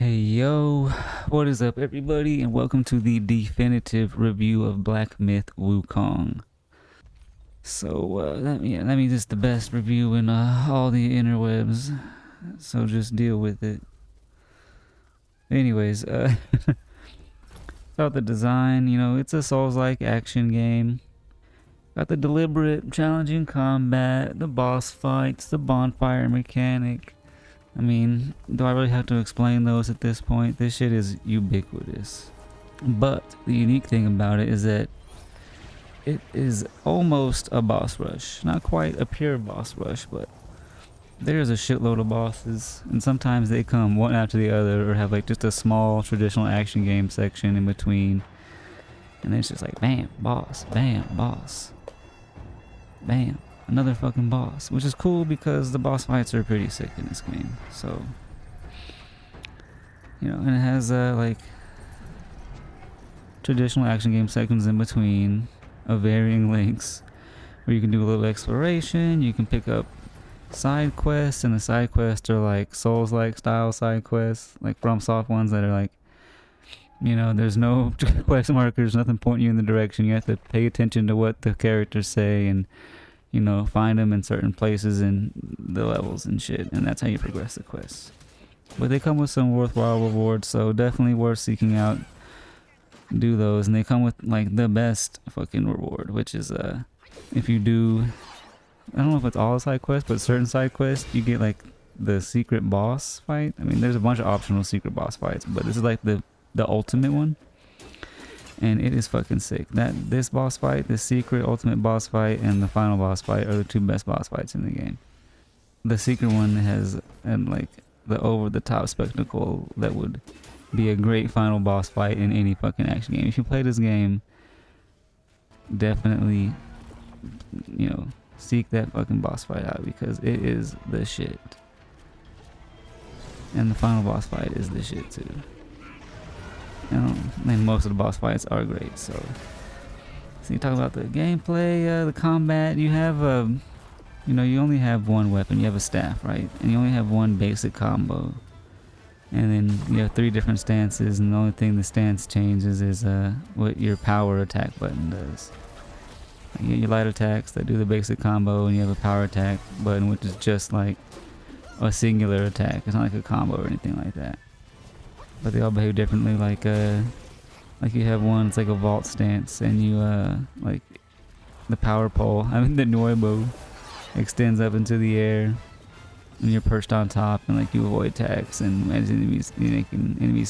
Hey yo, what is up everybody and welcome to the definitive review of Black Myth Wukong. So let me just the best review in all the interwebs, so just deal with it. Anyways, about the design, it's a Souls-like action game. Got the deliberate, challenging combat, the boss fights, the bonfire mechanic. I mean, do I really have to explain those at this point? This shit is ubiquitous. But the unique thing about it is that it is almost a boss rush. Not quite a pure boss rush, but there's a shitload of bosses, and sometimes they come one after the other or have like just a small traditional action game section in between. And then it's just like bam, boss, bam, boss, bam, another fucking boss, which is cool because the boss fights are pretty sick in this game. So, and it has like traditional action game sections in between of varying lengths where you can do a little exploration. You can pick up side quests, and the side quests are like Souls-like style side quests, like FromSoft ones that are like, there's no quest markers, nothing pointing you in the direction. You have to pay attention to what the characters say and find them in certain places in the levels and shit, and that's how you progress the quests. But they come with some worthwhile rewards, so definitely worth seeking out. Do those, and they come with like the best fucking reward, which is if you do, I don't know if it's all side quests, but certain side quests you get like the secret boss fight. I mean, there's a bunch of optional secret boss fights, but this is like the ultimate one, and it is fucking sick. This boss fight, the secret ultimate boss fight, and the final boss fight are the two best boss fights in the game. The secret one has like the over the top spectacle that would be a great final boss fight in any fucking action game. If you play this game, definitely, seek that fucking boss fight out because it is the shit. And the final boss fight is the shit too. And most of the boss fights are great. So you talk about the gameplay, the combat. You have you only have one weapon. You have a staff, right? And you only have one basic combo. And then you have 3 different stances, and the only thing the stance changes is what your power attack button does. You get your light attacks that do the basic combo, and you have a power attack button, which is just like a singular attack. It's not like a combo or anything like that. But they all behave differently. Like you have one, it's like a vault stance, and you like the power pole. I mean the Noibo extends up into the air. And you're perched on top, and like you avoid attacks, and as enemies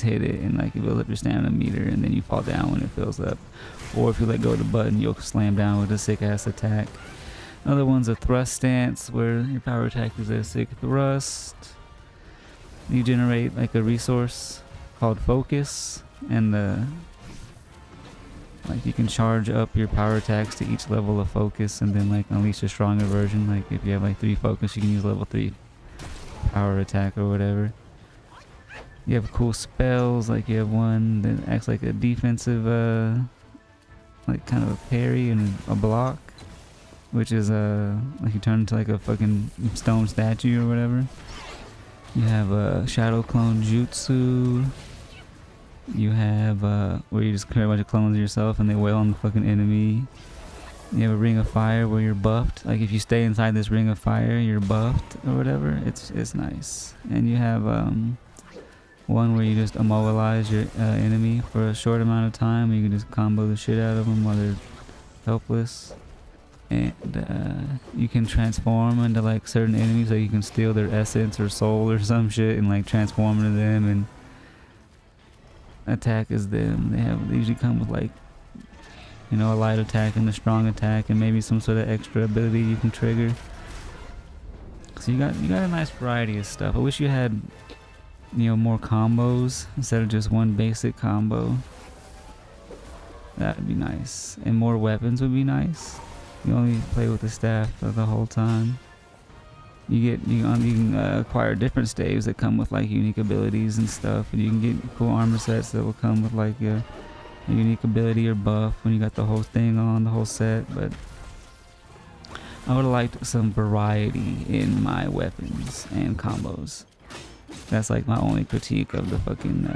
hit it, and like it builds up your stamina meter, and then you fall down when it fills up. Or if you let go of the button, you'll slam down with a sick ass attack. Another one's a thrust stance, where your power attack is a sick thrust. You generate like a resource called focus, and like you can charge up your power attacks to each level of focus, and then like unleash a stronger version. Like if you have like 3 focus, you can use level 3 power attack or whatever. You have cool spells, like you have one that acts like a defensive like kind of a parry and a block, which is like you turn into like a fucking stone statue or whatever. You have a shadow clone jutsu. You have where you just create a bunch of clones of yourself and they wail on the fucking enemy. You have a ring of fire where you're buffed. Like if you stay inside this ring of fire, you're buffed or whatever. It's nice. And you have one where you just immobilize your enemy for a short amount of time. You can just combo the shit out of them while they're helpless. And you can transform into like certain enemies. Like you can steal their essence or soul or some shit and like transform into them and attack as them. They usually come with like a light attack and a strong attack and maybe some sort of extra ability you can trigger. So you got a nice variety of stuff. I wish you had more combos instead of just one basic combo. That would be nice. And more weapons would be nice. You only play with the staff for the whole time. You can acquire different staves that come with like unique abilities and stuff, and you can get cool armor sets that will come with like a unique ability or buff when you got the whole thing on, the whole set. But I would have liked some variety in my weapons and combos. That's like my only critique of the fucking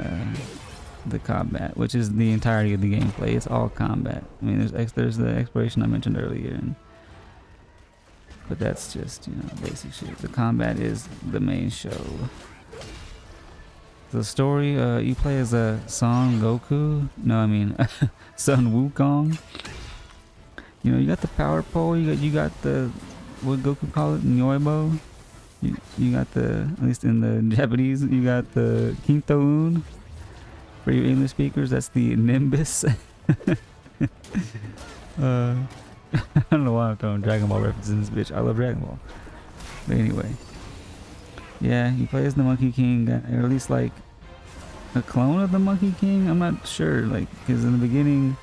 the combat, which is the entirety of the gameplay. It's all combat. I mean, there's the exploration I mentioned earlier, but that's just, you know, basic shit. The combat is the main show. The story, you play as a Son Goku. No, I mean Son Wukong. You know, you got the power pole. You got the, what Goku call it, Nyoibo. You got the, at least in the Japanese, you got the Quinto Un. For you English speakers, that's the Nimbus. I don't know why I'm throwing Dragon Ball references in this bitch. I love Dragon Ball. But anyway. Yeah, he plays the Monkey King, or at least like a clone of the Monkey King. I'm not sure, like, because in the beginning,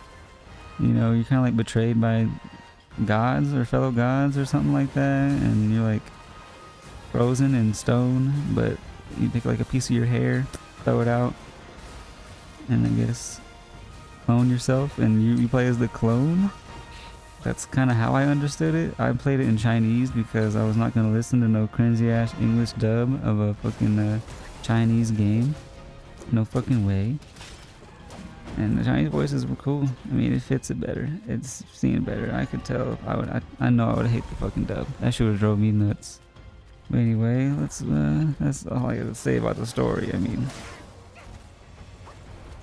you know, you're kind of like betrayed by gods or fellow gods or something like that, and you're like frozen in stone, but you take like a piece of your hair, throw it out, and I guess clone yourself, and you play as the clone. That's kind of how I understood it. I played it in Chinese because I was not going to listen to no cringy ass English dub of a fucking Chinese game. No fucking way. And the Chinese voices were cool. I mean, it fits it better. It's seen better. I could tell. I know I would hate the fucking dub. That shit would drove me nuts. But anyway, that's all I gotta say about the story. I mean,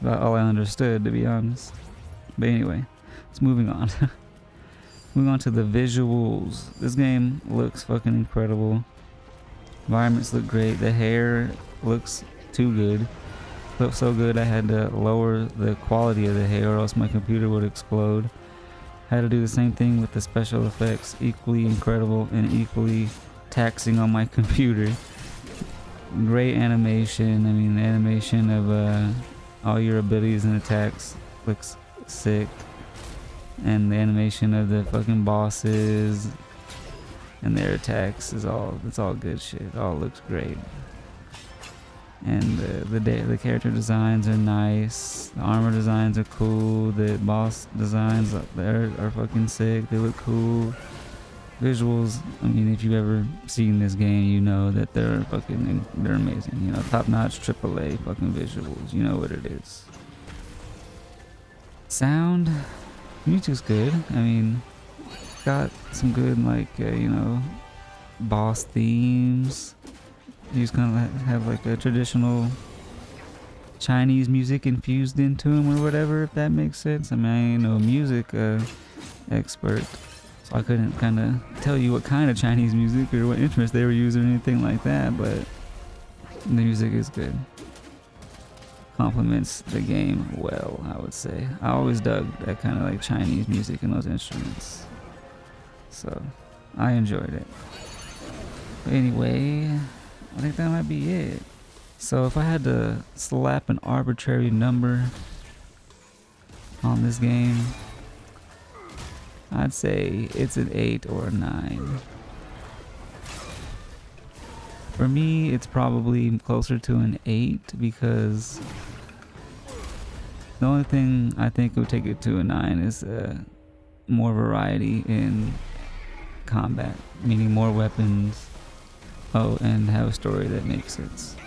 about all I understood, to be honest. But anyway, let's moving on. Moving on to the visuals. This game looks fucking incredible. Environments look great. The hair looks too good. Looks so good I had to lower the quality of the hair or else my computer would explode. Had to do the same thing with the special effects. Equally incredible and equally taxing on my computer. Great animation. I mean, the animation of all your abilities and attacks looks sick. And the animation of the fucking bosses and their attacks is it's all good shit. It all looks great. And the character designs are nice. The armor designs are cool. The boss designs are fucking sick. They look cool. Visuals, I mean, if you've ever seen this game, you know that they're amazing. You know, top-notch AAA fucking visuals. You know what it is. Sound, music's good. I mean, got some good, like, you know, boss themes. You just kind of have like a traditional Chinese music infused into them or whatever, if that makes sense. I mean, I ain't no music expert, so I couldn't kind of tell you what kind of Chinese music or what instruments they were using or anything like that, but the music is good. Complements the game well, I would say. I always dug that kind of like Chinese music and those instruments, so I enjoyed it. But anyway, I think that might be it. So if I had to slap an arbitrary number on this game, I'd say it's an 8 or a 9. For me, it's probably closer to an 8 because the only thing I think would take it to a 9 is more variety in combat, meaning more weapons. Oh, and have a story that makes sense.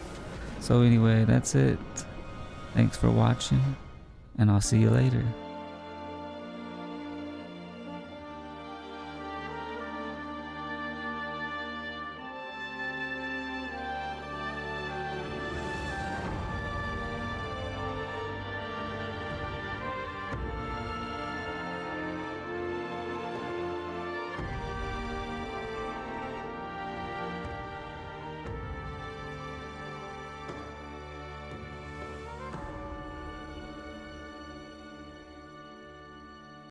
So anyway, that's it. Thanks for watching, and I'll see you later.